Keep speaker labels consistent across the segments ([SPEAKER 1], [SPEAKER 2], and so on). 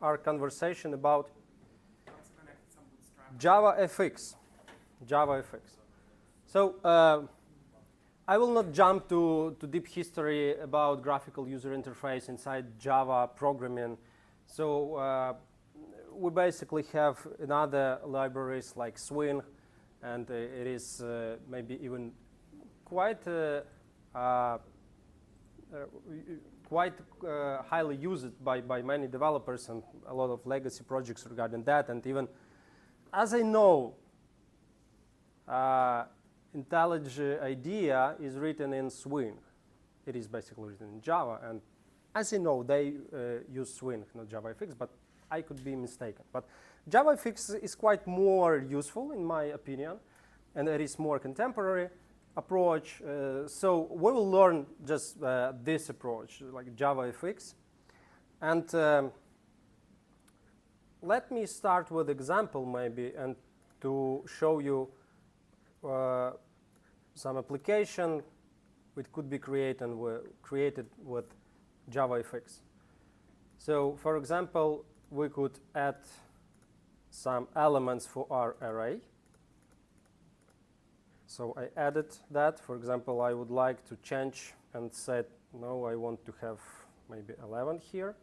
[SPEAKER 1] our conversation about JavaFX. JavaFX. So I will not jump to deep history about graphical user interface inside Java programming. So we basically have another libraries like Swing, and it is maybe even quite highly used by many developers, and a lot of legacy projects regarding that. And even, as I know, IntelliJ IDEA is written in Swing. It is basically written in Java, and as I know, they use Swing, not JavaFX, but I could be mistaken. But JavaFX is quite more useful, in my opinion, and it is more contemporary approach. So we will learn just this approach, like JavaFX. And let me start with example maybe, and to show you some application which could be created with JavaFX. So for example, we could add some elements for our array. So I added that. For example, I would like to change and say, no, I want to have maybe 11 here.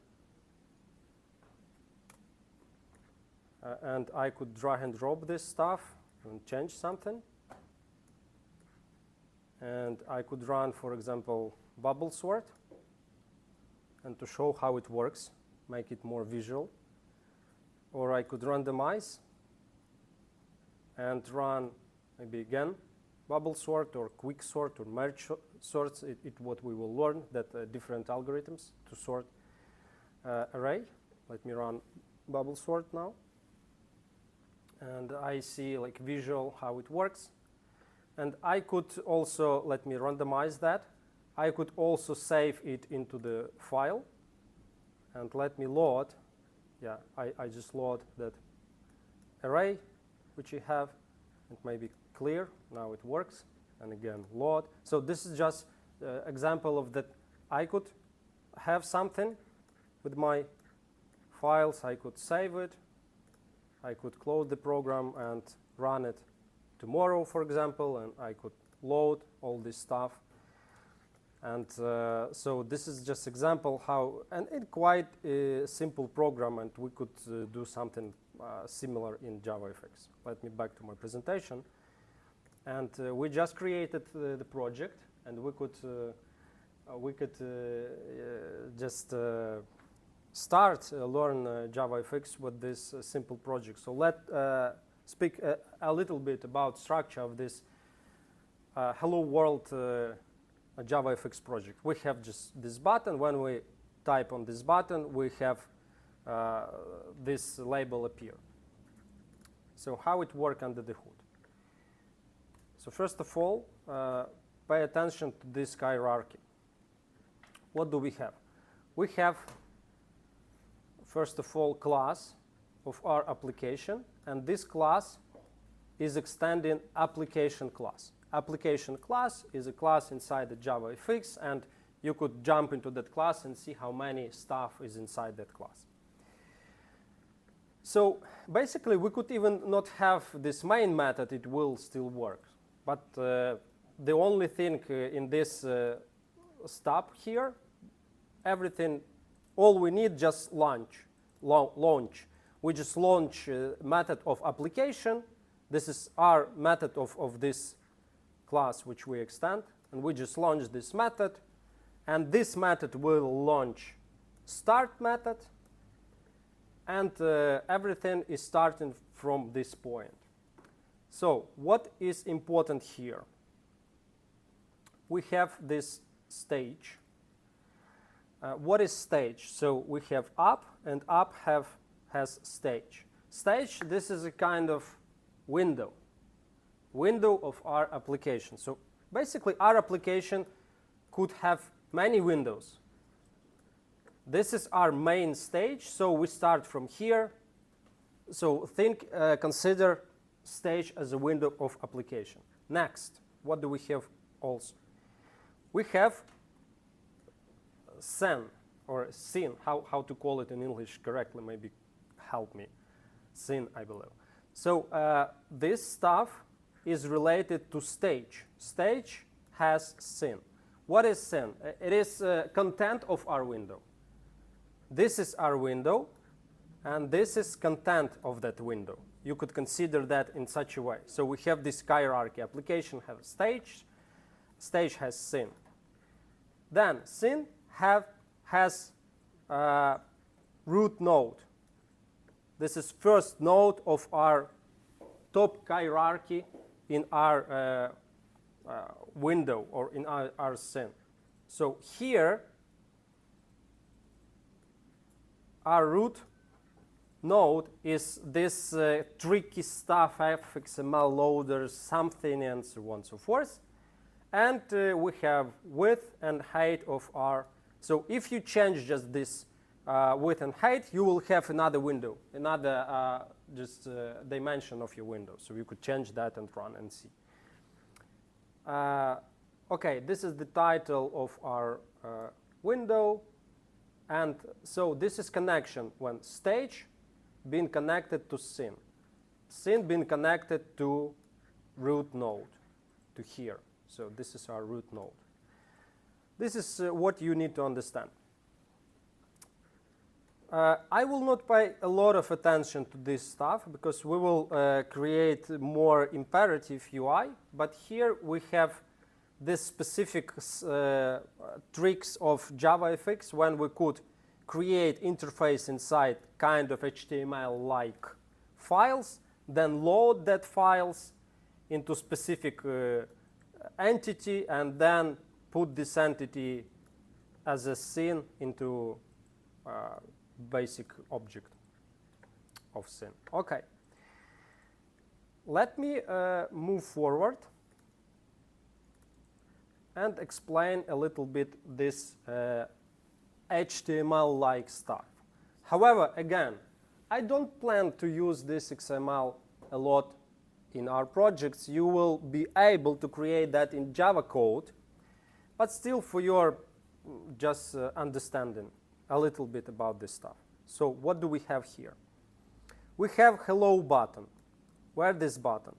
[SPEAKER 1] And I could drag and drop this stuff and change something. And I could run, for example, bubble sort, and to show how it works, make it more visual. Or I could randomize and run maybe again bubble sort or quick sort or merge sorts. It what we will learn, that different algorithms to sort array. Let me run bubble sort now. And I see like visual how it works. And I could also, let me randomize that. I could also save it into the file. And let me load. Yeah, I just load that array, which you have. It may be clear. Now it works. And again, load. So this is just an example of that. I could have something with my files. I could save it. I could close the program and run it tomorrow, for example, and I could load all this stuff. And so this is just example how, and it's quite a simple program, and we could do something similar in JavaFX. Let me back to my presentation. And we just created the project, and we could just start learn JavaFX with this simple project. So let's speak a little bit about structure of this Hello World JavaFX project. We have just this button. When we type on this button, we have this label appear. So how it works under the hood? So first of all, pay attention to this hierarchy. What do we have? We have, first of all, class of our application, and this class is extending application class. Application class is a class inside the JavaFX, and you could jump into that class and see how many stuff is inside that class. So basically, we could even not have this main method, it will still work. But the only thing in this step here, everything, all we need just launch. We just launch method of application. This is our method of this class which we extend, and we just launch this method, and this method will launch start method, and everything is starting from this point. So what is important here? We have this stage. What is stage? So we have app, and app has stage. Stage, this is a kind of window of our application. So basically, our application could have many windows. This is our main stage, so we start from here. So consider stage as a window of application. Next, what do we have also? We have scene. or scene, how to call it in English correctly, maybe help me. Scene, I believe. So this stuff is related to stage. Stage has scene. What is scene? It is content of our window. This is our window, and this is content of that window. You could consider that in such a way. So we have this hierarchy. Application has stage. Stage has scene. Then scene has root node. This is first node of our top hierarchy in our window or in our scene. So here, our root node is this tricky stuff, fxml loaders, something, and so on and so forth. And we have width and height of our. So if you change just this width and height, you will have another window, another dimension of your window. So you could change that and run and see. Okay, this is the title of our window. And so this is connection when stage being connected to scene. Scene being connected to root node, to here. So this is our root node. This is what you need to understand. I will not pay a lot of attention to this stuff because we will create more imperative UI. But here we have this specific tricks of JavaFX when we could create interface inside kind of HTML-like files, then load that files into specific entity, and then put this entity as a scene into basic object of scene. Okay. Let me move forward and explain a little bit this HTML-like stuff. However, again, I don't plan to use this XML a lot in our projects. You will be able to create that in Java code, but still for your just understanding a little bit about this stuff. So what do we have here? We have hello button. Where this button?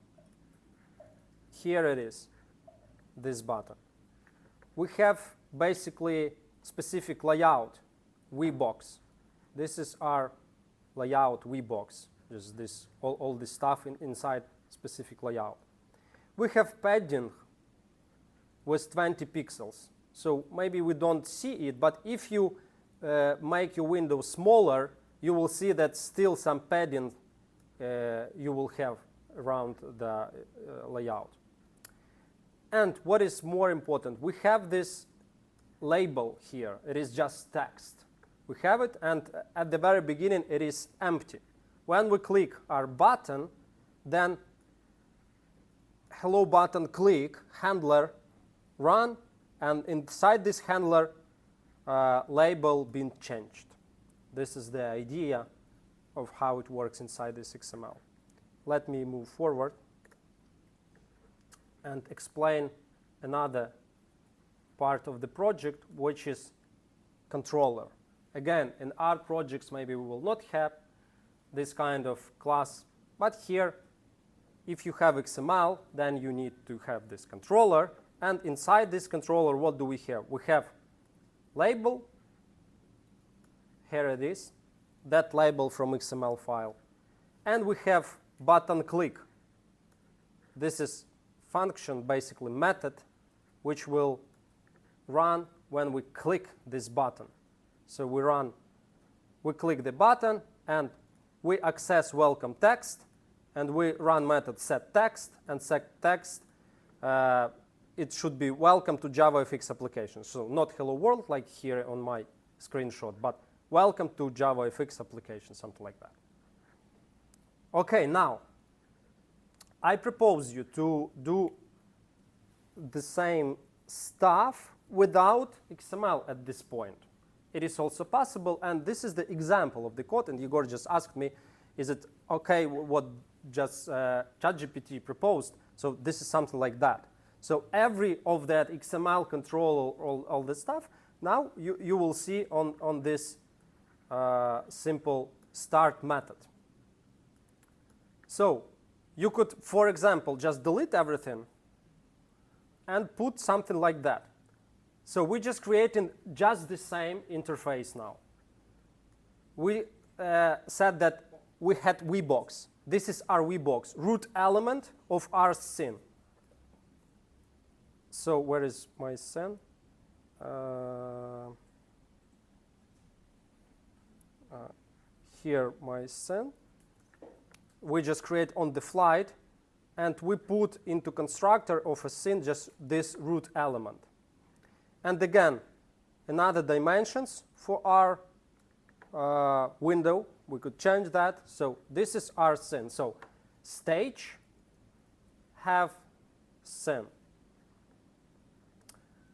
[SPEAKER 1] Here it is, this button. We have basically specific layout, VBox. This is our layout VBox. Just this, all this stuff inside specific layout. We have padding with 20 pixels. So maybe we don't see it, but if you make your window smaller, you will see that still some padding you will have around the layout. And what is more important, we have this label here. It is just text. We have it, and at the very beginning, it is empty. When we click our button, then hello button click, handler run, and inside this handler, label being changed. This is the idea of how it works inside this XML. Let me move forward and explain another part of the project, which is controller. Again, in our projects, maybe we will not have this kind of class, but here, if you have XML, then you need to have this controller. And inside this controller, what do we have? We have label. Here it is, that label from XML file. And we have button click. This is function, basically method, which will run when we click this button. So we click the button, and we access welcome text, and we run method set text, and set text, it should be welcome to JavaFX application. So not hello world like here on my screenshot, but welcome to JavaFX application, something like that. Okay, now I propose you to do the same stuff without XML at this point. It is also possible, and this is the example of the code, and Igor just asked me, is it okay what just ChatGPT proposed? So this is something like that. So every of that XML control, all the stuff, Now you will see on this simple start method. So you could, for example, just delete everything and put something like that. So we're just creating just the same interface now. We said that we had VBox. This is our VBox, root element of our scene. So where is my scene? Here my scene. We just create on the fly, and we put into constructor of a scene just this root element. And again, another dimensions for our window. We could change that. So this is our scene. So stage have scene.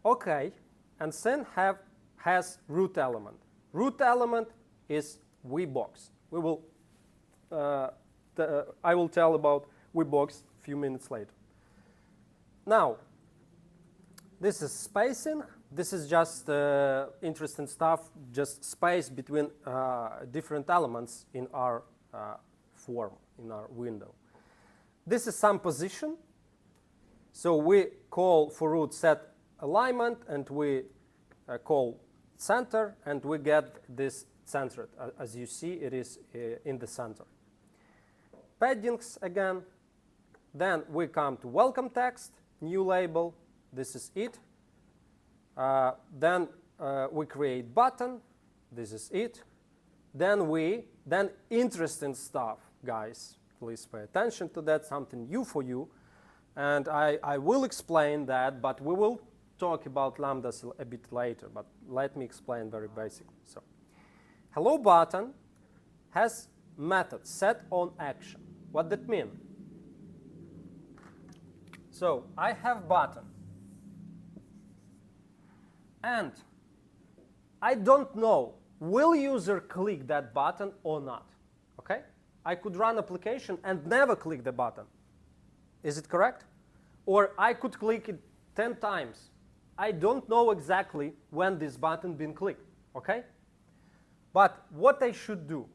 [SPEAKER 1] Okay, and scene has root element. Root element is VBox. We will I will tell about VBox a few minutes later. Now, this is spacing. This is just interesting stuff, just space between different elements in our form, in our window. This is some position. So we call for root set alignment, and we call center, and we get this centered. As you see, it is in the center. Paddings again. Then we come to welcome text, new label. This is it. Then we create button. This is it. Then interesting stuff, guys. Please pay attention to that. Something new for you, and I will explain that. But we will talk about lambdas a bit later. But let me explain very basically. So, hello button has method set on action. What that mean? So I have button, and I don't know will user click that button or not. Okay? I could run application and never click the button. Is it correct? Or I could click it 10 times. I don't know exactly when this button been clicked. Okay? But what I should do,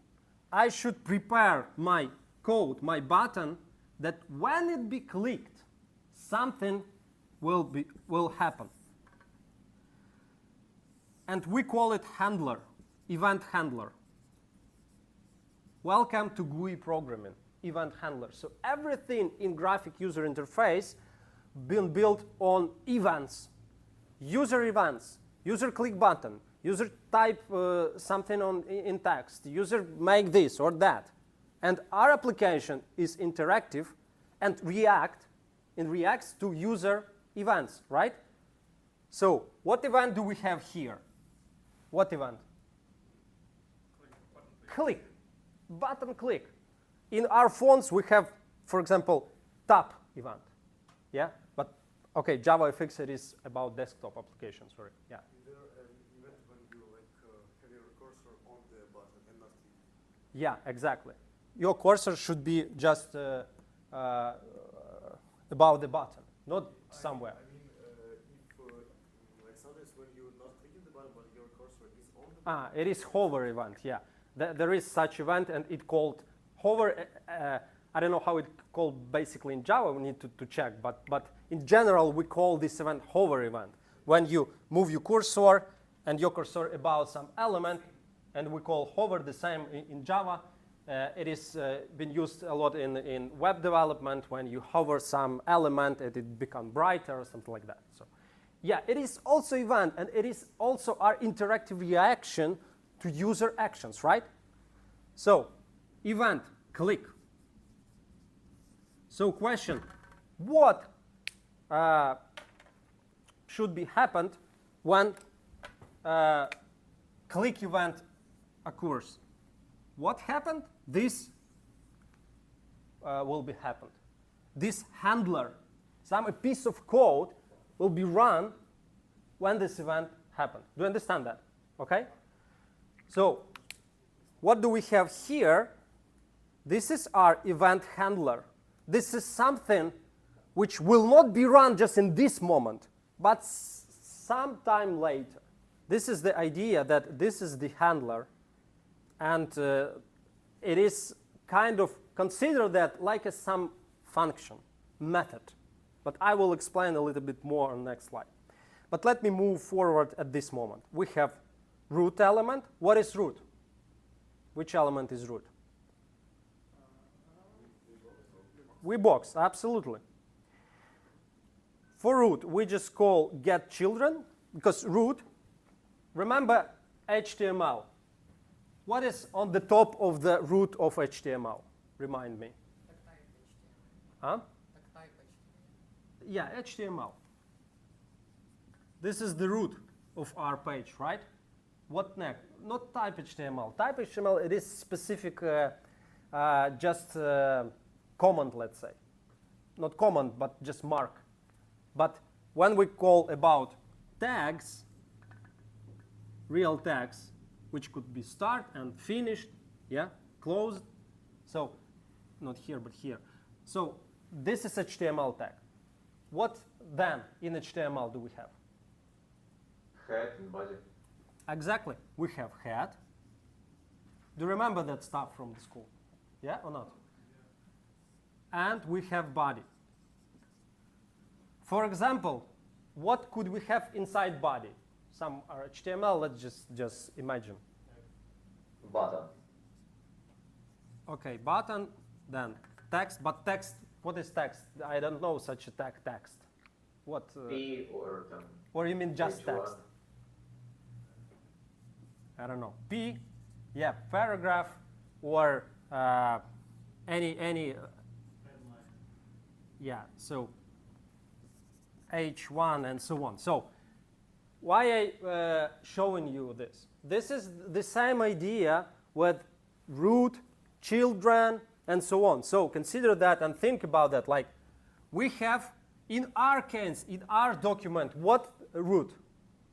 [SPEAKER 1] I should prepare my code, my button, that when it be clicked, something will happen. And we call it handler, event handler. Welcome to GUI programming, event handler. So everything in graphic user interface been built on events, user click button, user type something in text, user make this or that. And our application is interactive and reacts to user events, right? So what event do we have here? What event? Click. Button click. In our phones, we have, for example, tap event. Yeah? But, okay, JavaFX, it is about desktop applications, sorry. Yeah.
[SPEAKER 2] Is there an event when you have your cursor on the button and not click?
[SPEAKER 1] Yeah, exactly. Your cursor should be just above the button, not somewhere.
[SPEAKER 2] I mean, if, like sometimes when you're not clicking the button, but your cursor is on the button.
[SPEAKER 1] It is hover event, yeah. There is such event, and it called hover. I don't know how it called basically in Java. We need to check, but in general, we call this event hover event. When you move your cursor and your cursor about some element, and we call hover the same in Java. It is been used a lot in web development when you hover some element and it becomes brighter or something like that. So, yeah, it is also event, and it is also our interactive reaction to user actions, right? So, event, click. So, question, what should be happened when click event occurs? What happened? This will be happened. This handler, a piece of code will be run when this event happened. Do you understand that? Okay? So, what do we have here? This is our event handler. This is something which will not be run just in this moment, but sometime later. this is the idea that this is the handler, and it is kind of consider that like some function, method. But I will explain a little bit more on the next slide. But let me move forward at this moment. We have root element. What is root? Which element is root? VBox, absolutely. For root, we just call get children, because root, remember HTML. What is on the top of the root of HTML? Remind me. Huh? Yeah, HTML. This is the root of our page, right? What next? Not type HTML. Type HTML, it is specific, just comment, let's say. Not comment, but just mark. But when we call about tags, real tags, which could be start and finished, yeah, closed. So, not here, but here. So, this is HTML tag. What then in HTML do we have?
[SPEAKER 3] Head and body.
[SPEAKER 1] Exactly. We have head. Do you remember that stuff from the school? Yeah or not? Yeah. And we have body. For example, what could we have inside body? Some are HTML, let's just imagine.
[SPEAKER 3] Button.
[SPEAKER 1] Okay, button, then text, but text, what is text? I don't know such a tag text. What?
[SPEAKER 3] P or
[SPEAKER 1] or you mean just
[SPEAKER 3] H1.
[SPEAKER 1] text? I don't know. P, yeah, paragraph, or any yeah, so H1 and so on. So why I showing you this? This is the same idea with root, children, and so on. So consider that and think about that. Like we have in our case, in our document, what root?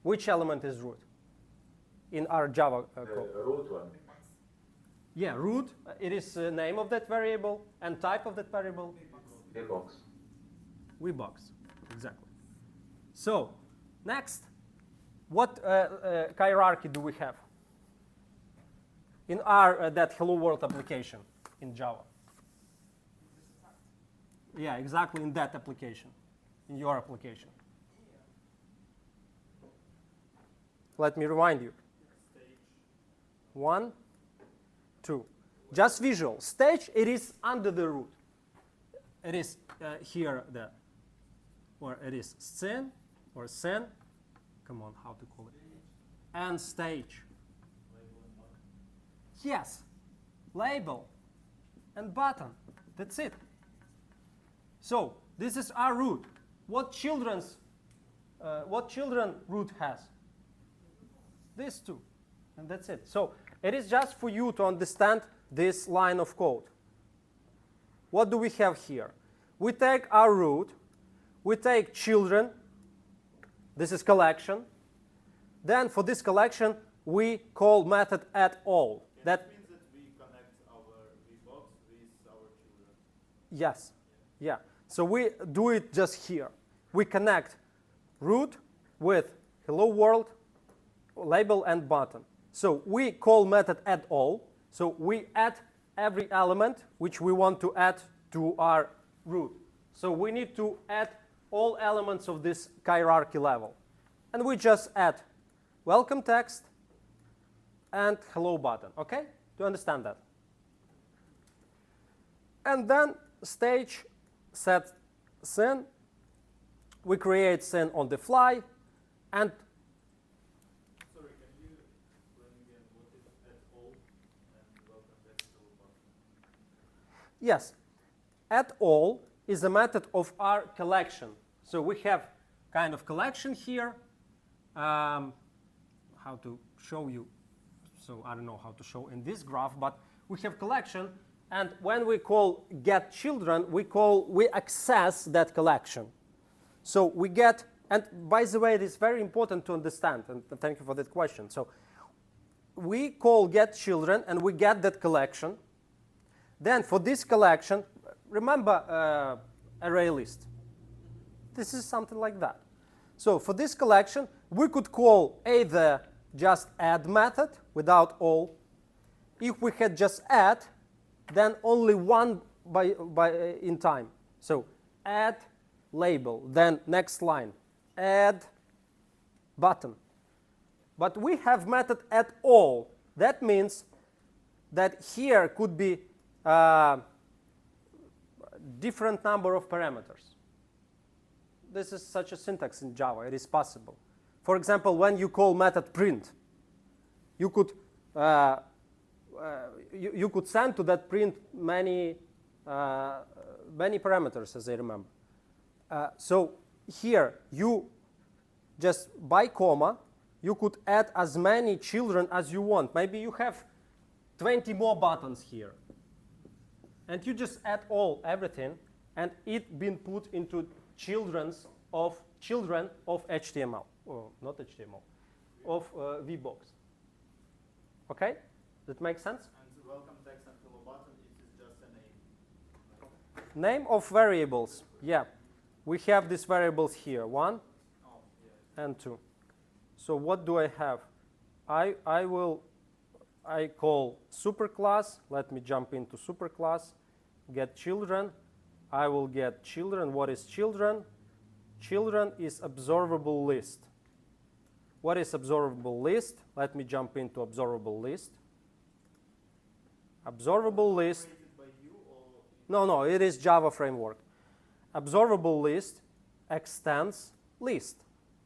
[SPEAKER 1] Which element is root? In our Java code.
[SPEAKER 3] Root one.
[SPEAKER 1] Yeah, root, it is the name of that variable, and type of that variable?
[SPEAKER 3] VBox.
[SPEAKER 1] VBox, exactly. So, next, what hierarchy do we have in our that Hello World application in Java? Yeah, exactly in that application, in your application. Let me remind you. 1, 2. Just visual. Stage, it is under the root. It is here, or it is scene, or scene. Come on, how to call it? And stage. Yes. Label and button. That's it. So, this is our root. What children root has? These two. And that's it. So, it is just for you to understand this line of code. What do we have here? We take our root, we take children, this is collection. Then for this collection, we call method add all.
[SPEAKER 2] Yeah,
[SPEAKER 1] that
[SPEAKER 2] means that we connect our VBox with our children.
[SPEAKER 1] Yes, yeah. So we do it just here. We connect root with hello world, label and button. So we call method add all. So we add every element which we want to add to our root. So we need to add all elements of this hierarchy level. And we just add welcome text and hello button. Okay? Do you understand that? And then stage set scene. We create scene on the fly, and
[SPEAKER 2] Sorry, can you explain again what is add all and welcome text hello button?
[SPEAKER 1] yes, add all is a method of our collection. So we have kind of collection here. How to show you? So I don't know how to show in this graph, but we have collection, and when we call get children, we access that collection. So we get, and by the way, it is very important to understand, and thank you for that question. So we call get children, and we get that collection. Then for this collection, remember array list. This is something like that. So for this collection, we could call either just add method without all. If we had just add, then only one in time. So add label, then next line, add button. But we have method add all. That means that here could be different number of parameters. This is such a syntax in Java. It is possible. For example, when you call method print, you could you could send to that print many parameters, as I remember. So here you just by comma you could add as many children as you want. Maybe you have 20 more buttons here, and you just add everything, and it been put into children of HTML, or not HTML, of VBox. Okay, that makes sense.
[SPEAKER 2] And welcome text and hello button, it is just a name.
[SPEAKER 1] Name of variables. Yeah, we have these variables here, 1 and 2. So what do I have? I call superclass. Let me jump into superclass. Get children. I will get children. What is children? Children is observable list. What is observable list? Let me jump into observable list. Observable list.
[SPEAKER 2] By you or
[SPEAKER 1] No, it is Java framework. Observable list extends list.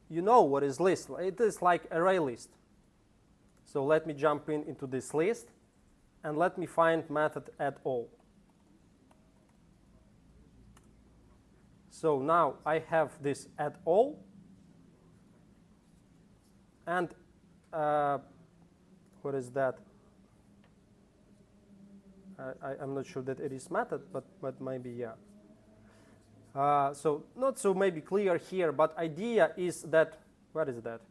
[SPEAKER 1] You know what is list. It is like array list. So let me jump into this list, and let me find method add all. So now I have this add all, and what is that? I'm not sure that it is method, but maybe yeah. So not so maybe clear here, but idea is that, what is that?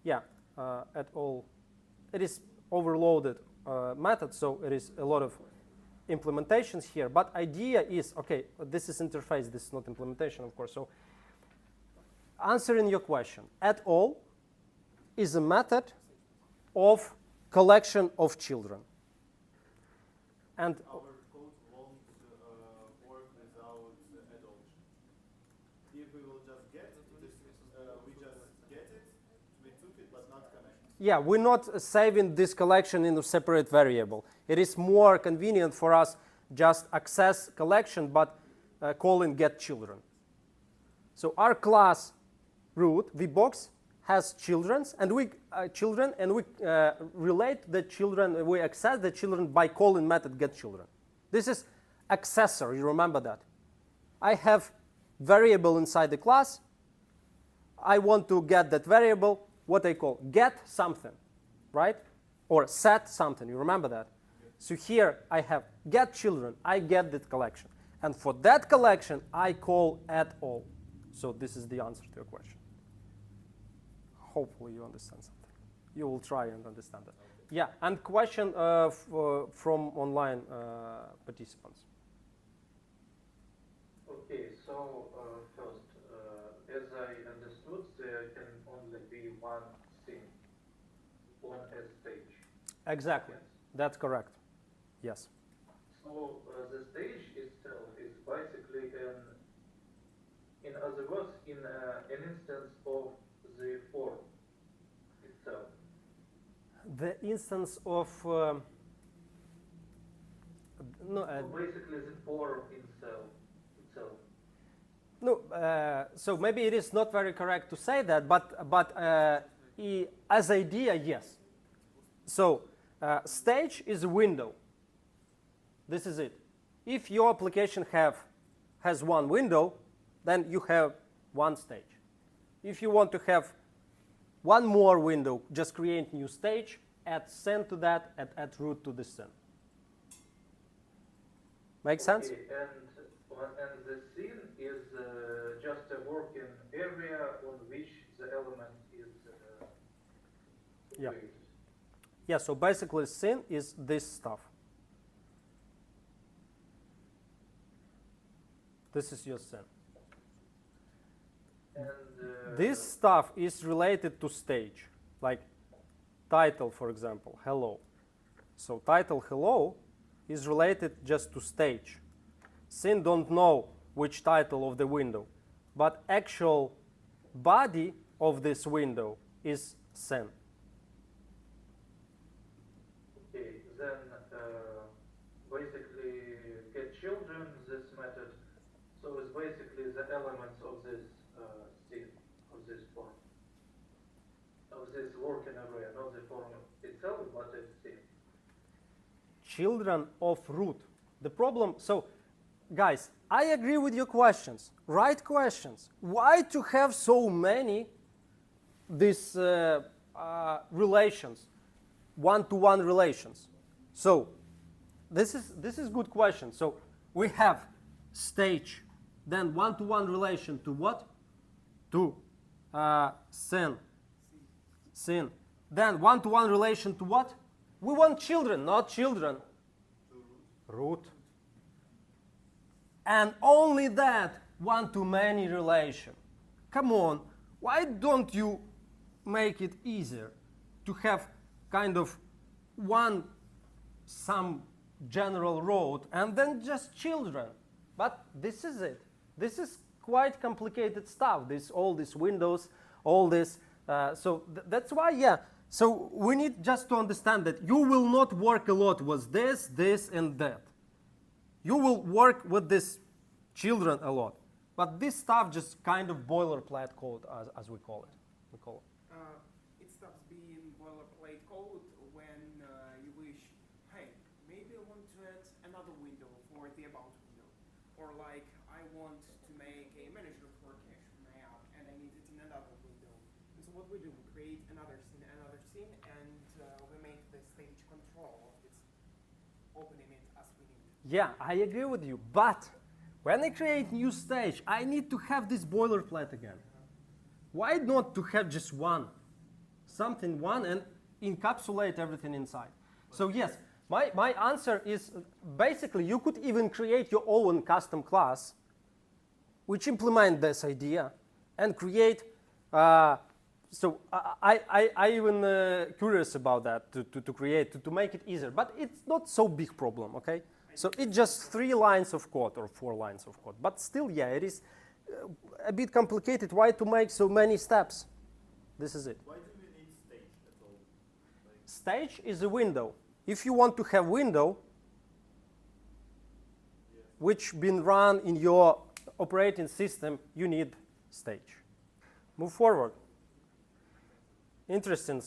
[SPEAKER 1] Yeah, add all. It is overloaded method, so it is a lot of implementations here. But idea is, okay, this is interface, this is not implementation, of course. So answering your question, add all is a method of collection of children. And
[SPEAKER 2] our code won't work without add all. If we will just get this, we just get it, we took it, but not connect.
[SPEAKER 1] yeah, we're not saving this collection in a separate variable. It is more convenient for us just access collection, but calling get children. So our class root VBox has children, and we relate the children. We access the children by calling method get children. This is accessor. You remember that? I have variable inside the class. I want to get that variable. What I call get something, right? Or set something. You remember that? So here I have get children. I get that collection. And for that collection, I call add all. So this is the answer to your question. Hopefully you understand something. You will try and understand it. Yeah, and question from online participants.
[SPEAKER 3] Okay, so first, as I understood, there can only be one thing on a stage.
[SPEAKER 1] Exactly.
[SPEAKER 3] Yes.
[SPEAKER 1] That's correct. Yes.
[SPEAKER 3] So the stage itself is basically in other words, an instance of the form itself.
[SPEAKER 1] The instance of no.
[SPEAKER 3] So basically, the form itself.
[SPEAKER 1] No, so maybe it is not very correct to say that, but as idea, yes. So stage is a window. This is it. If your application has one window, then you have one stage. If you want to have one more window, just create new stage, add scene to that, add root to the scene. Make sense?
[SPEAKER 3] Okay, and the scene is just a working area on which the element is
[SPEAKER 1] Yeah.
[SPEAKER 3] situated.
[SPEAKER 1] Yeah, so basically scene is this stuff. This is your scene.
[SPEAKER 3] And
[SPEAKER 1] This stuff is related to stage. Like title, for example, hello. So title hello is related just to stage. Scene don't know which title of the window, but actual body of this window is scene.
[SPEAKER 3] Okay, then basically get children, this method, so it's basically the elements of this scene, of this form, of this working array, not the form itself, but its scene.
[SPEAKER 1] Children of root. The problem, so guys, I agree with your questions, right questions. Why to have so many these relations, one-to-one relations? So this is good question. So we have stage, then one-to-one relation to what? To scene. Then one-to-one relation to what? We want children, not children. Root. And only that one-to-many relation. Come on, why don't you make it easier to have kind of some general road and then just children? But this is it. This is quite complicated stuff. All these windows, all this. So that's why, yeah. So we need just to understand that you will not work a lot with this, and that. You will work with this children a lot. But this stuff just kind of boilerplate code, as we call it.
[SPEAKER 4] It stops being boilerplate code when you wish, hey, maybe I want to add another window for the about window. Or like, I want to make a manager for cache for my app, and I need it in another window. And so what we do, we create another scene, and we make the stage control of this, opening it as we need.
[SPEAKER 1] Yeah, I agree with you. But when I create new stage, I need to have this boilerplate again. Why not to have just one? Something one and encapsulate everything inside. So yes, my answer is basically you could even create your own custom class which implement this idea and create so I even curious about that to create, to make it easier. But it's not so big problem, okay? So it's just 3 lines of code or 4 lines of code. But still, yeah, it is a bit complicated. Why to make so many steps? This is it.
[SPEAKER 2] Why do we need stage at all?
[SPEAKER 1] Stage is a window. If you want to have window, which been run in your operating system, you need stage. Move forward. Interesting.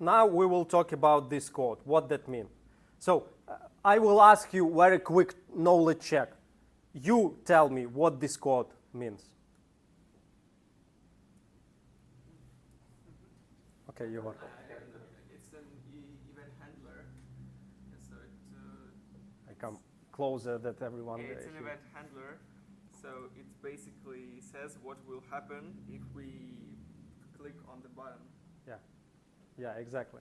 [SPEAKER 1] Now we will talk about this code, what that means. So I will ask you very quick knowledge check. You tell me what this code means. Okay, you are.
[SPEAKER 4] It's an event handler. So
[SPEAKER 1] I come closer that everyone.
[SPEAKER 4] it's an event handler. So it basically says what will happen if we click on the button.
[SPEAKER 1] Yeah, exactly.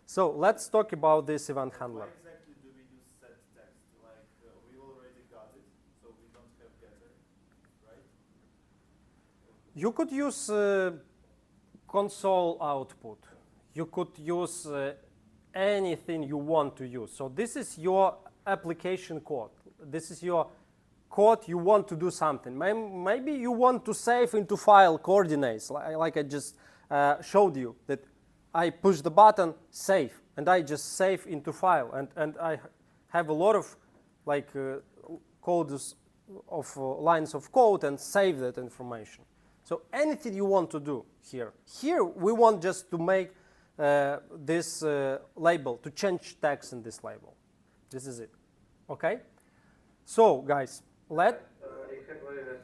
[SPEAKER 1] So let's talk about this event
[SPEAKER 2] Why
[SPEAKER 1] handler.
[SPEAKER 2] exactly do we use set text? Like we already got it, so we don't have getter, right?
[SPEAKER 1] You could use console output. You could use anything you want to use. So this is your application code. This is your code you want to do something. Maybe you want to save into file coordinates, like I just showed you, that I push the button, save, and I just save into file. And I have a lot of like codes of lines of code and save that information. So anything you want to do here. Here we want just to make this label, to change text in this label. This is it. Okay? So guys,
[SPEAKER 3] I have a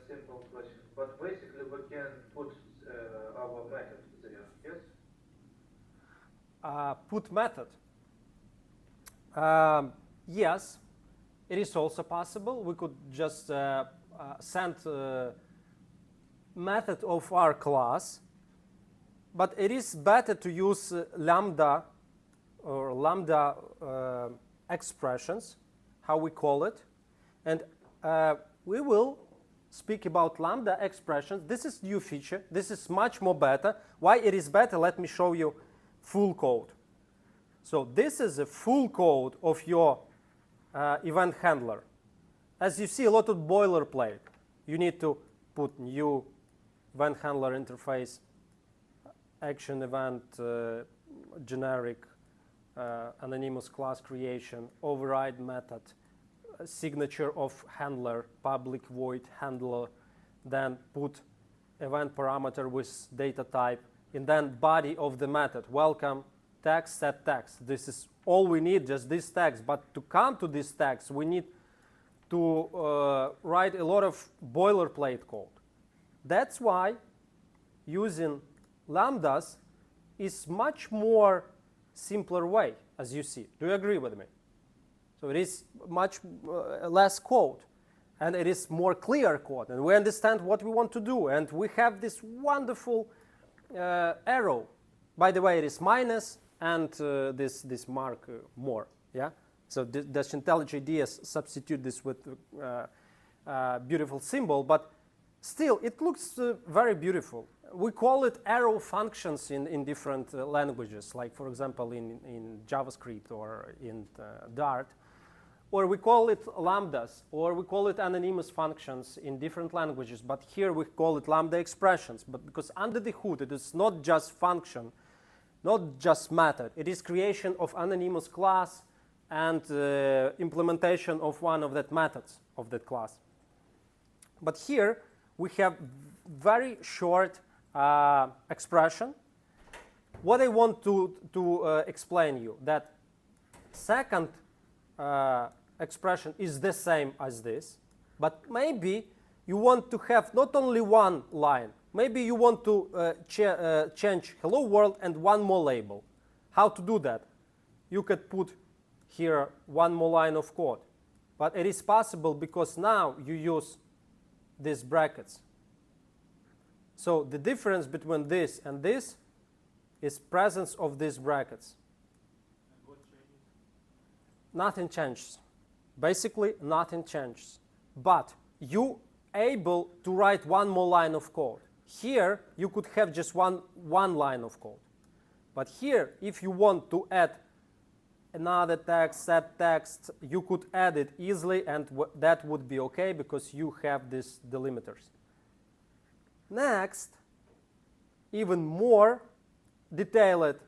[SPEAKER 3] simple question, but basically we can put our method there, yes?
[SPEAKER 1] Put method. Yes, it is also possible. We could just send method of our class, but it is better to use lambda or lambda expressions, how we call it, and we will speak about lambda expressions. This is new feature. This is much more better. Why it is better? Let me show you full code. So this is a full code of your event handler. As you see, a lot of boilerplate. You need to put new event handler interface, action event, generic, anonymous class creation, override method, signature of handler, public void handler, then put event parameter with data type, and then body of the method, welcome, text, set text. This is all we need, just this text. But to come to this text, we need to write a lot of boilerplate code. That's why using lambdas is much more simpler way, as you see. Do you agree with me? So it is much less code, and it is more clear code, and we understand what we want to do, and we have this wonderful arrow. By the way, it is minus and this mark more. Yeah. So the IntelliJ IDEas substitute this with beautiful symbol, but still it looks very beautiful. We call it arrow functions in different languages, like for example in JavaScript or in Dart. Or we call it lambdas, or we call it anonymous functions in different languages, but here we call it lambda expressions. But because under the hood, it is not just function, not just method. It is creation of anonymous class and implementation of one of that methods of that class. But here we have very short expression. What I want to explain you, that second expression is the same as this, but maybe you want to have not only one line. Maybe you want to change hello world and one more label. How to do that? You could put here one more line of code, but it is possible because now you use these brackets. So the difference between this and this is presence of these brackets.
[SPEAKER 2] And what changes?
[SPEAKER 1] Nothing changes. Basically, nothing changes. But you able to write one more line of code. Here, you could have just one line of code. But here, if you want to add another text, set text, you could add it easily, and that would be okay because you have these delimiters. Next, even more detailed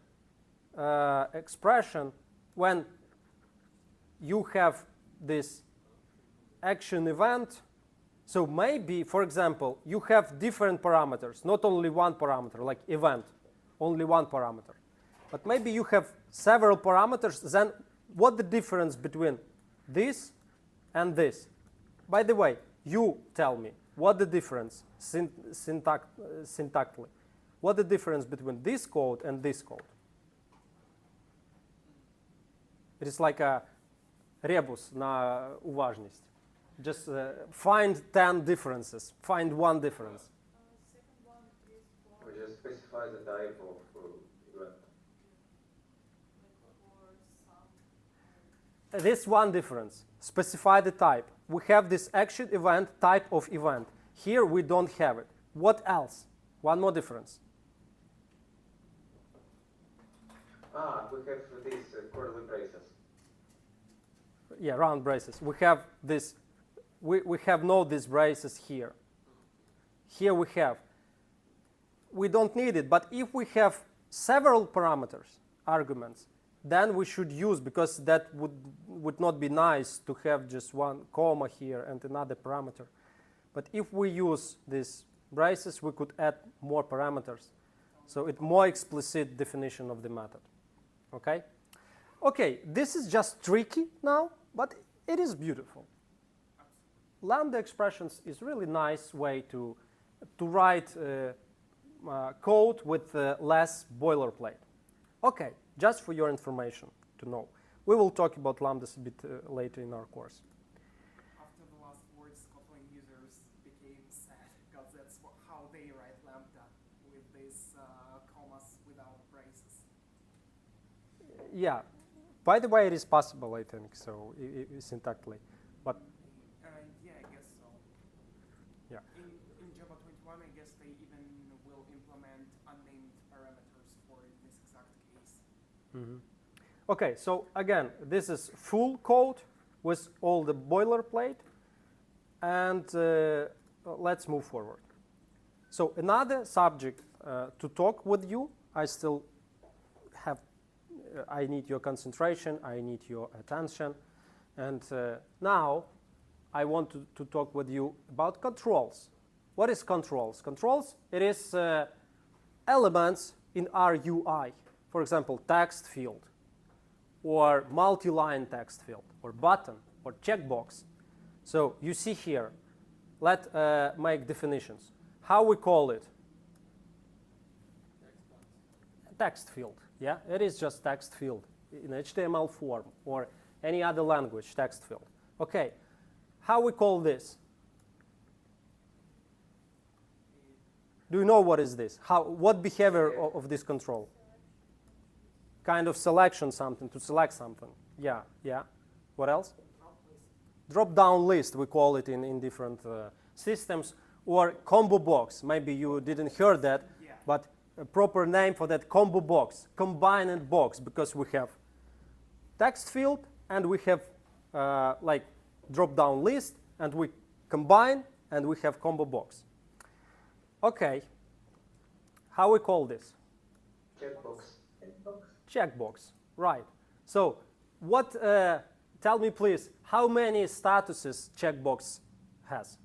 [SPEAKER 1] expression when you have this action event. So maybe, for example, you have different parameters, not only one parameter, like event, only one parameter. But maybe you have several parameters, then what the difference between this and this? By the way, you tell me, what the difference syntactically? What the difference between this code and this code? It is like a rebus на уважность. Just find 10 differences. Find one difference.
[SPEAKER 5] Second one is for,
[SPEAKER 6] We just specify the type of event.
[SPEAKER 5] for some.
[SPEAKER 1] This one difference. Specify the type. We have this action event, type of event. Here we don't have it. What else? One more difference.
[SPEAKER 6] We have these curly braces.
[SPEAKER 1] Yeah, round braces. We have this. We have no these braces here. Here we have. We don't need it, but if we have several parameters, arguments, then we should use, because that would not be nice to have just one comma here and another parameter. But if we use these braces, we could add more parameters. So it's more explicit definition of the method. Okay? Okay, this is just tricky now, but it is beautiful. Lambda expressions is really nice way to write code with less boilerplate. Okay, just for your information to know. We will talk about lambdas a bit later in our course.
[SPEAKER 4] After the last words, Kotlin users became sad because that's how they write lambda, with these commas without braces.
[SPEAKER 1] Yeah. By the way, it is possible, I think, so syntactically. But
[SPEAKER 4] Yeah, I guess so.
[SPEAKER 1] yeah. Okay, so again, this is full code with all the boilerplate, and let's move forward. So another subject to talk with you, I need your concentration, I need your attention, and now I want to talk with you about controls. What is controls? Controls, it is elements in our UI. For example, text field, or multi-line text field, or button, or checkbox. So you see here, let's make definitions. How we call it? Text field. Yeah, it is just text field in HTML form or any other language text field. Okay, how we call this? Do you know what is this? What behavior of this control? Kind of selection something, to select something. Yeah, yeah. What else? Drop-down list, we call it in different systems. Or combo box. Maybe you didn't hear that, but a proper name for that combo box, combined box, because we have text field and we have like drop-down list, and we combine and we have combo box. Okay, how we call this?
[SPEAKER 6] Checkbox.
[SPEAKER 1] Checkbox, right. So what, tell me please, how many statuses checkbox has?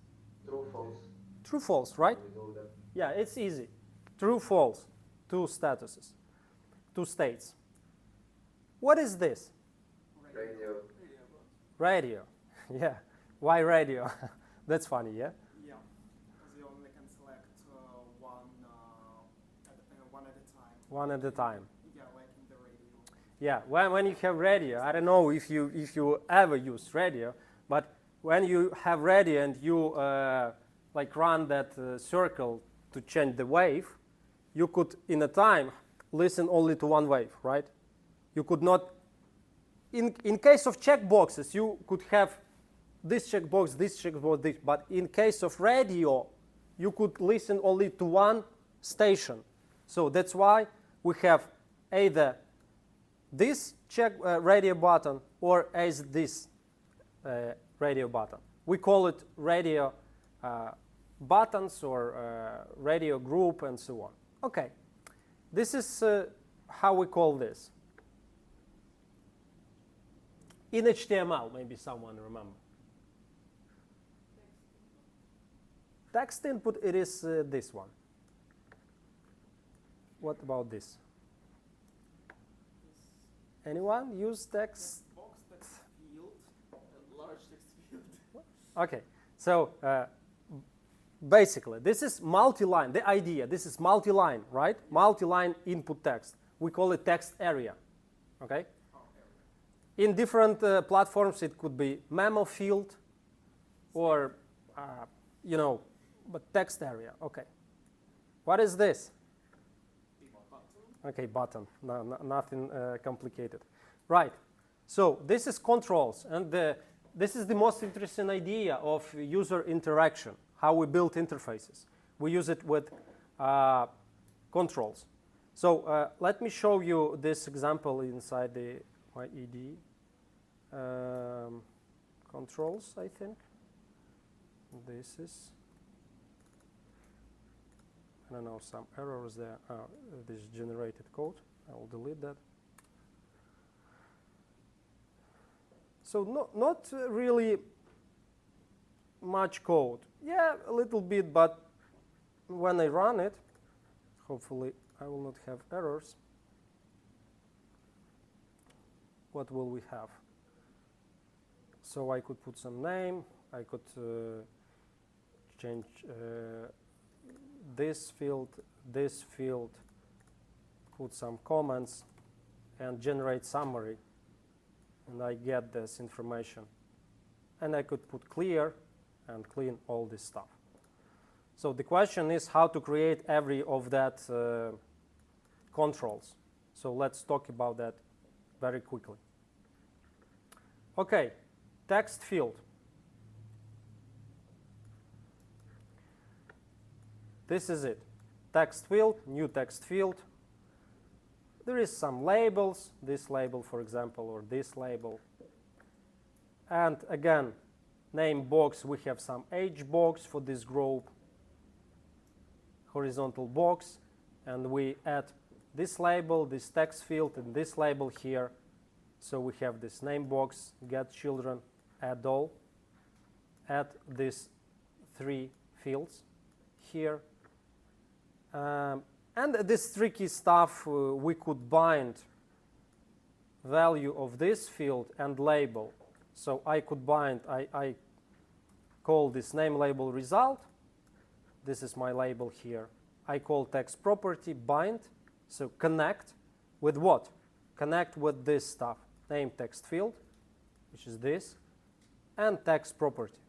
[SPEAKER 6] True, false.
[SPEAKER 1] True, false, right?
[SPEAKER 6] We do that.
[SPEAKER 1] Yeah, it's easy. True, false, two statuses, two states. What is this?
[SPEAKER 6] Radio.
[SPEAKER 1] Radio. Yeah. Why radio? That's funny, yeah?
[SPEAKER 4] Yeah, because you only can select one at a time.
[SPEAKER 1] One at a time.
[SPEAKER 4] Yeah, like in the radio.
[SPEAKER 1] Yeah, when you have radio, I don't know if you ever use radio, but when you have radio and you like run that circle to change the wave, you could in a time listen only to one wave, right? You could not, in case of checkboxes, you could have this checkbox, this, but in case of radio, you could listen only to one station. So that's why we have either this radio button or as this radio button. We call it radio buttons or radio group and so on. Okay, this is how we call this. In HTML, maybe someone remember. Text input, it is this one. What about this? Anyone use text?
[SPEAKER 4] Box text field, large text field.
[SPEAKER 1] Okay, so basically, this is multi-line. The idea, this is multi-line, right? Multi-line input text. We call it text area. Okay. In different platforms, it could be memo field, or you know, but text area. Okay. What is this? Okay, button. No, nothing complicated. Right. So this is controls, and this is the most interesting idea of user interaction. How we build interfaces. We use it with controls. So let me show you this example inside my IDE. Controls, I think. This is, I don't know, some errors there. This generated code. I will delete that. So not really much code. Yeah, a little bit, but when I run it, hopefully I will not have errors. What will we have? So I could put some name. I could change this field, put some comments, and generate summary. And I get this information. And I could put clear and clean all this stuff. So the question is how to create every of that controls. So let's talk about that very quickly. Okay, text field. This is it. Text field, new text field. there is some labels, this label, for example, or this label. And again, name box, we have some H box for this group, horizontal box, and we add this label, this text field, and this label here. So we have this name box, get children, add all, add these 3 fields here. And this tricky stuff, we could bind value of this field and label. So I could bind, I call this name label result. This is my label here. I call text property bind. So connect with what? Connect with this stuff. Name text field, which is this, and text property.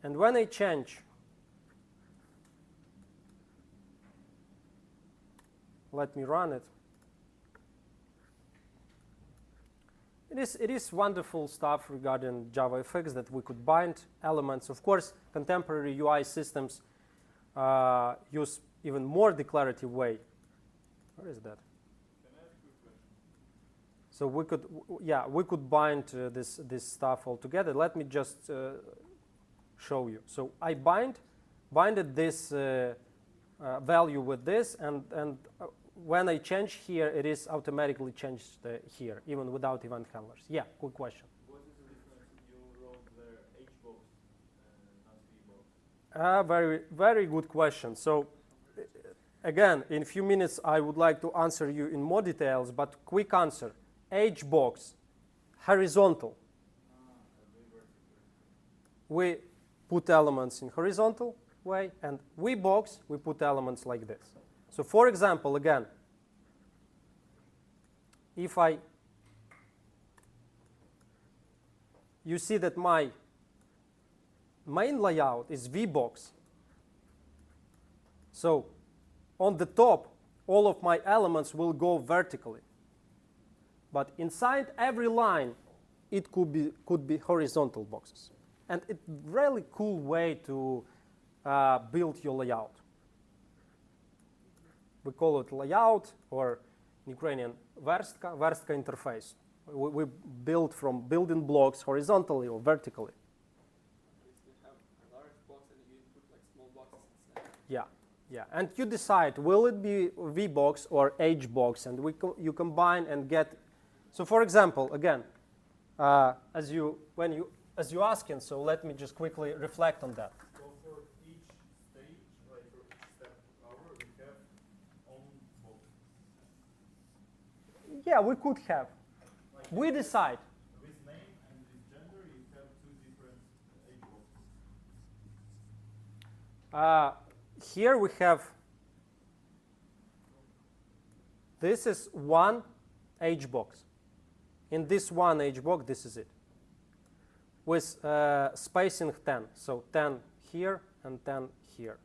[SPEAKER 1] And when I change, let me run it. It is wonderful stuff regarding JavaFX that we could bind elements. Of course, contemporary UI systems use even more declarative way. Where is that?
[SPEAKER 2] Can I ask you a question?
[SPEAKER 1] So we could bind this stuff all together. Let me just show you. So I binded this value with this, and when I change here, it is automatically changed here, even without event handlers. Yeah, good question.
[SPEAKER 2] What is the difference if you wrote there H box and not V box?
[SPEAKER 1] Very, very good question. So again, in a few minutes, I would like to answer you in more details, but quick answer. H box, horizontal. We put elements in horizontal way, and V box, we put elements like this. So for example, again, if you see that my main layout is VBox. So on the top, all of my elements will go vertically. But inside every line, it could be horizontal boxes. And it's a really cool way to build your layout. We call it layout, or in Ukrainian, verstka interface. We build from building blocks horizontally or vertically.
[SPEAKER 7] You have a large box and you put like small boxes instead.
[SPEAKER 1] Yeah. And you decide, will it be VBox or HBox, and you combine and get. So for example, again, as you asking, so let me just quickly reflect on that.
[SPEAKER 2] So for each stage, like for each step hour, we have own box.
[SPEAKER 1] Yeah, we could have.
[SPEAKER 2] Like
[SPEAKER 1] We decide.
[SPEAKER 2] with name and with gender, you have 2 different H boxes.
[SPEAKER 1] Here we have, this is one H box. In this one H box, this is it. With spacing 10. So 10 here and 10 here.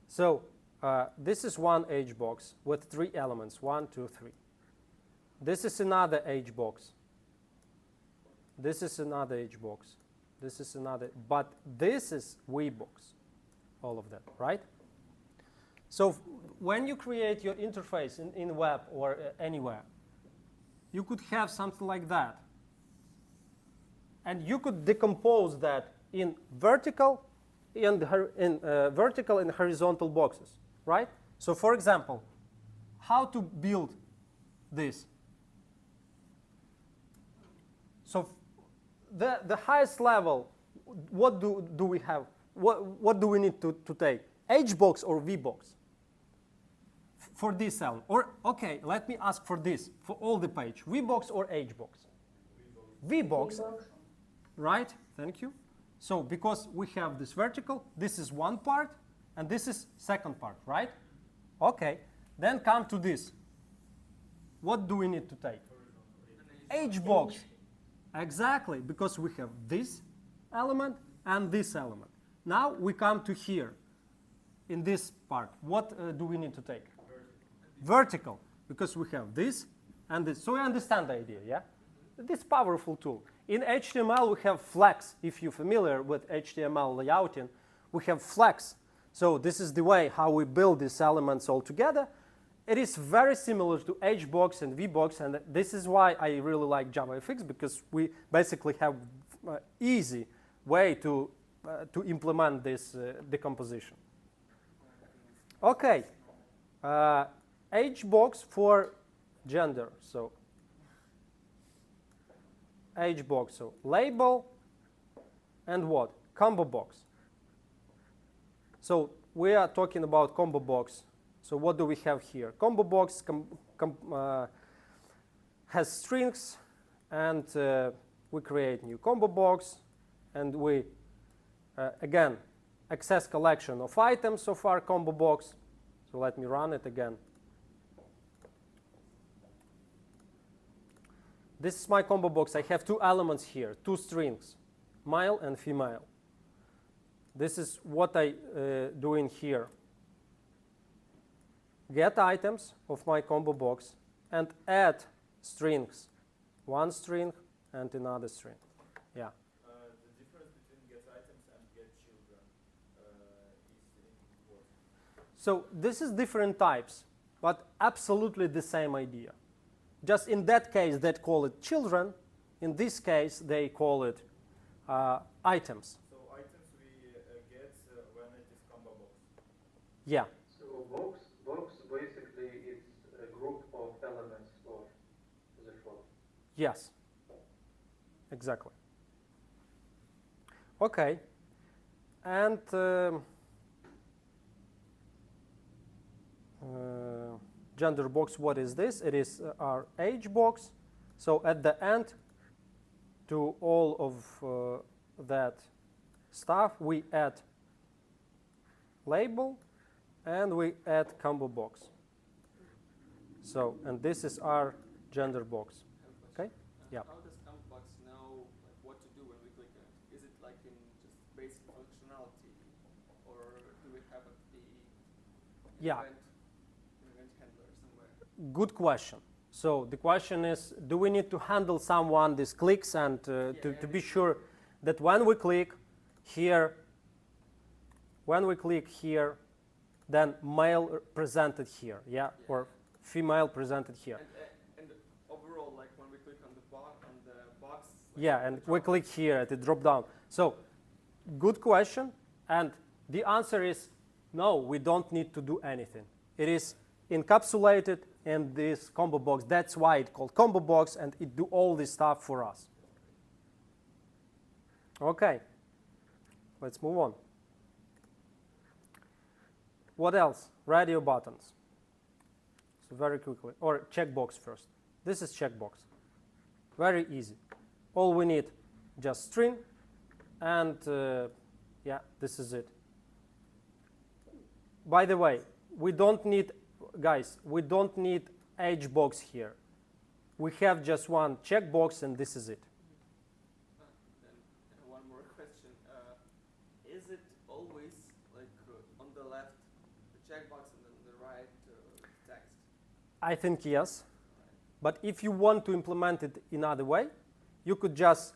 [SPEAKER 1] So this is one H box with 3 elements, 1, 2, 3. This is another H box. This is another H box. This is another, but this is V box. All of that, right? So when you create your interface in web or anywhere, you could have something like that. And you could decompose that in vertical and horizontal boxes, right? So for example, how to build this? So the highest level, what do we have? What do we need to take? H box or V box? For this element. Or, okay, let me ask for this, for all the page. V box or H box? V box, right? Thank you. So, because we have this vertical, this is one part, and this is second part, right? Okay, then come to this. What do we need to take? H box. Exactly, because we have this element and this element. Now we come to here, in this part. What do we need to take? Vertical, because we have this and this. So you understand the idea, yeah? This powerful tool. In HTML, we have flex. If you're familiar with HTML layouting, we have flex. So this is the way how we build these elements all together. it is very similar to HBox and VBox, and this is why I really like JavaFX, because we basically have easy way to implement this decomposition. Okay, HBox for gender. So HBox, so label and what? Combo box. So we are talking about combo box. So what do we have here? Combo box has strings, and we create new combo box, and we again access collection of items of our combo box. So let me run it again. This is my combo box. I have two elements here, two strings, male and female. This is what I do in here. Get items of my combo box and add strings. One string and another string. Yeah.
[SPEAKER 2] The difference between get items and get children is in what?
[SPEAKER 1] So this is different types, but absolutely the same idea. Just in that case, they call it children. In this case, they call it items.
[SPEAKER 2] So items we get when it is combo box.
[SPEAKER 1] Yeah.
[SPEAKER 3] So box basically is a group of elements of the form.
[SPEAKER 1] Yes. Exactly. Okay. And gender box, what is this? It is our age box. So at the end, to all of that stuff, we add label and we add combo box. So, and this is our gender box. Okay? Yeah.
[SPEAKER 7] How does combo box know like, what to do when we click on it? Is it like in just basic functionality, or do we have the
[SPEAKER 1] Yeah.
[SPEAKER 7] event handler somewhere?
[SPEAKER 1] Good question. So the question is, do we need to handle someone these clicks and to be sure that when we click here, then male presented here, yeah, or female presented here.
[SPEAKER 7] And overall, like when we click on the box, like
[SPEAKER 1] yeah, and we click here at the drop down. So good question, and the answer is no, we don't need to do anything. It is encapsulated in this combo box. That's why it's called combo box, and it do all this stuff for us. Okay, let's move on. What else? Radio buttons. So very quickly, or checkbox first. This is checkbox. Very easy. All we need, just string, and yeah, this is it. By the way, we don't need, guys, we don't need age box here. We have just one checkbox, and this is it.
[SPEAKER 7] Then one more question: is it always like on the left the checkbox and then on the right text?
[SPEAKER 1] I think yes. But if you want to implement it in another way, you could just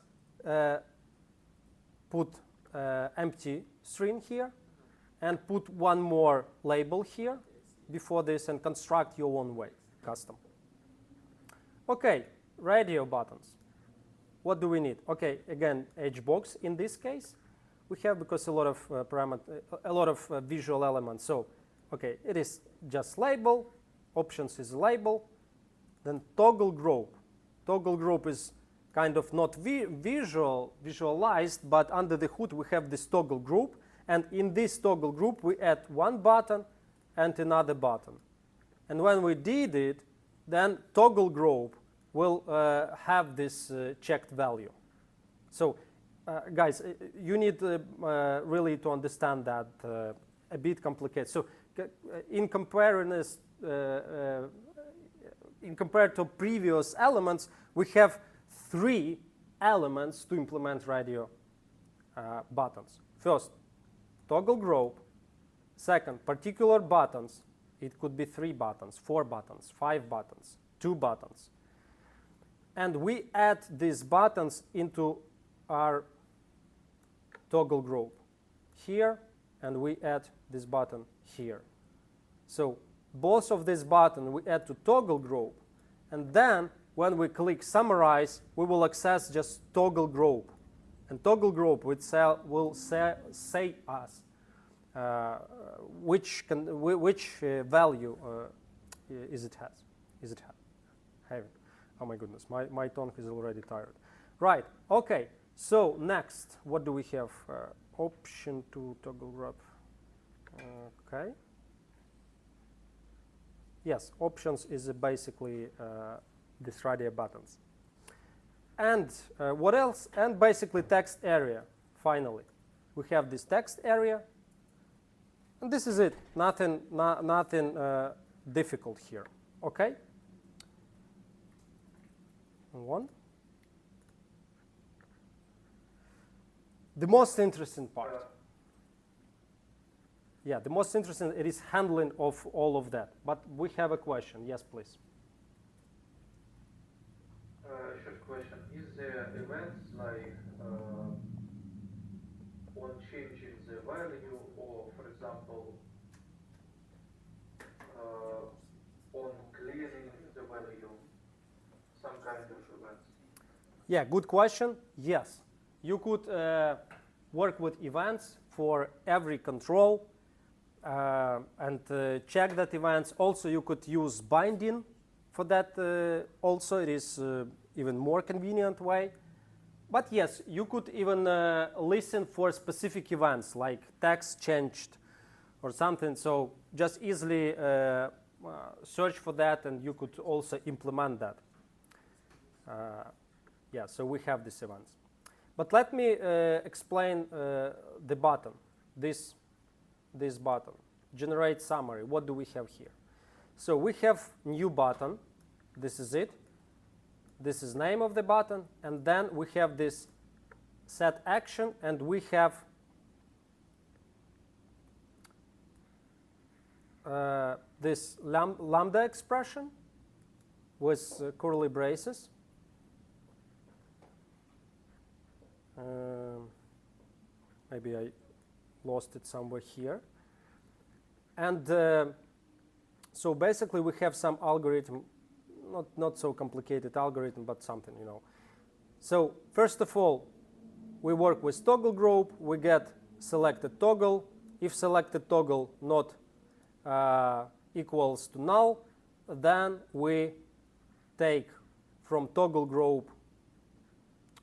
[SPEAKER 1] put empty string here and put one more label here before this and construct your own way, custom. Okay, radio buttons. What do we need? Okay, again, edge box in this case. We have because a lot of visual elements. So, okay, it is just label. Options is label. Then toggle group. Toggle group is kind of not visualized, but under the hood we have this toggle group. And in this toggle group we add one button and another button. And when we did it, then toggle group will have this checked value. So guys, you need really to understand that a bit complicated. So in comparison, compared to previous elements, we have 3 elements to implement radio buttons. First, toggle group. Second, particular buttons. It could be 3 buttons, 4 buttons, 5 buttons, 2 buttons. And we add these buttons into our toggle group here, and we add this button here. So both of this button we add to toggle group, and then when we click summarize, we will access just toggle group, and toggle group will say us which value is it having. Oh my goodness, my tongue is already tired. Right. Okay. So next, what do we have? Option to toggle group. Okay. Yes, options is basically these radio buttons. And what else? And basically text area. Finally, we have this text area, and this is it. Nothing difficult here. Okay. One. The most interesting part. Yeah, the most interesting, it is handling of all of that. But we have a question. Yes, please.
[SPEAKER 3] Short question. Is there events like on changing the value, or for example, on clearing the value, some kind of events?
[SPEAKER 1] Yeah, good question. Yes. You could work with events for every control and check that events. Also, you could use binding for that. Also, it is even more convenient way. But yes, you could even listen for specific events like text changed or something. So just easily search for that, and you could also implement that. Yeah, so we have these events. But let me explain the button, this button, generate summary. What do we have here? So we have new button. This is it. This is name of the button. And then we have this set action, and we have this lambda expression with curly braces. Maybe I lost it somewhere here. And so basically we have some algorithm, not so complicated algorithm, but something, you know. So first of all, we work with toggle group. We get selected toggle. If selected toggle not equals to null, then we take from toggle group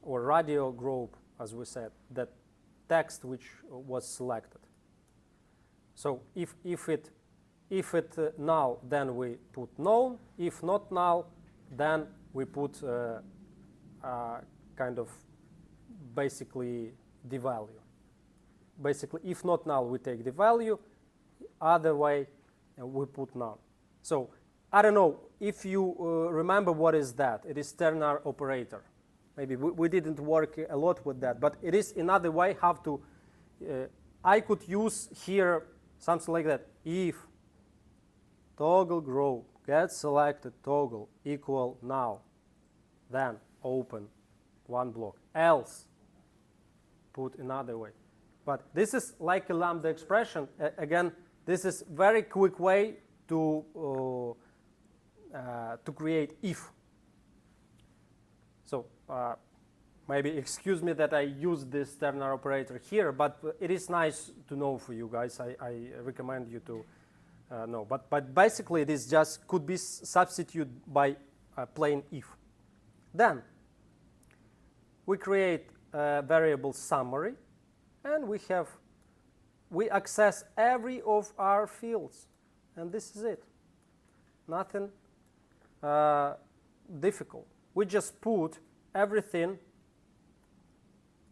[SPEAKER 1] or radio group, as we said, that text which was selected. So if it null, then we put known. If not null, then we put kind of basically the value. Basically, if not null, we take the value. Other way, we put none. So I don't know if you remember what is that. It is ternary operator. Maybe we didn't work a lot with that, but it is another way how to. I could use here something like that. If toggle group get selected toggle equal null, then open one block. Else, put another way. But this is like a lambda expression. Again, this is very quick way to create if. So maybe excuse me that I use this ternary operator here, but it is nice to know for you guys. I recommend you to know. But basically, it is just could be substituted by plain if. Then we create a variable summary, and we access every of our fields, and this is it. Nothing difficult. We just put everything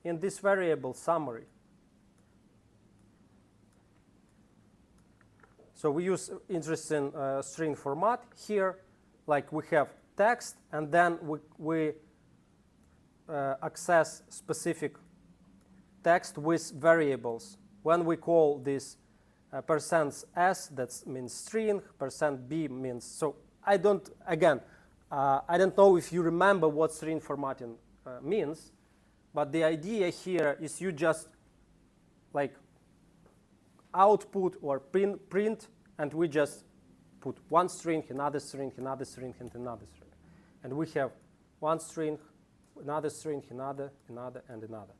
[SPEAKER 1] in this variable summary. So we use interesting string format here, like we have text, and then we access specific text with variables. When we call this %s, that means string, %b means, so I don't know if you remember what string formatting means, but the idea here is you just like output or print, and we just put one string, another string, another string, and another string. And we have one string, another string, another, another, and another.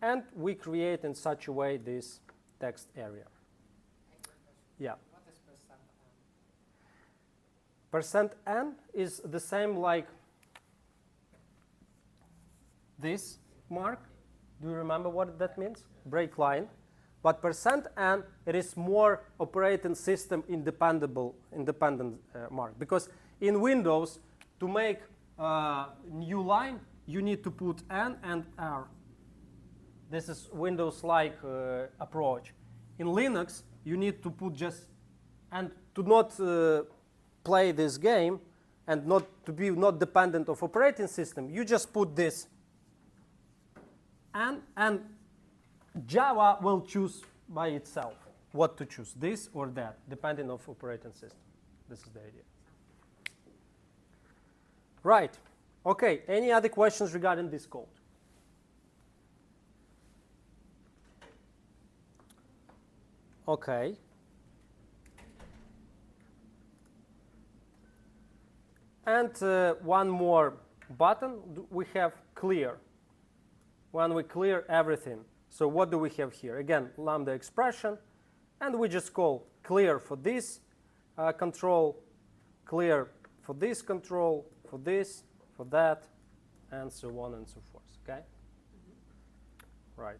[SPEAKER 1] And we create in such a way this text area. Yeah.
[SPEAKER 8] What is %n?
[SPEAKER 1] Percent %n is the same like this mark. Do you remember what that means? Break line. But percent %n, it is more operating system independent mark. Because in Windows, to make a new line, you need to put n and r. This is Windows-like approach. In Linux, you need to put just, and to not play this game and not to be not dependent of operating system, you just put this and Java will choose by itself what to choose, this or that, depending on operating system. This is the idea. Right. Okay. Any other questions regarding this code? Okay. And one more button, we have clear. When we clear everything. So what do we have here? Again, lambda expression. And we just call clear for this control, clear for this control, for this, for that, and so on and so forth. Okay? Right.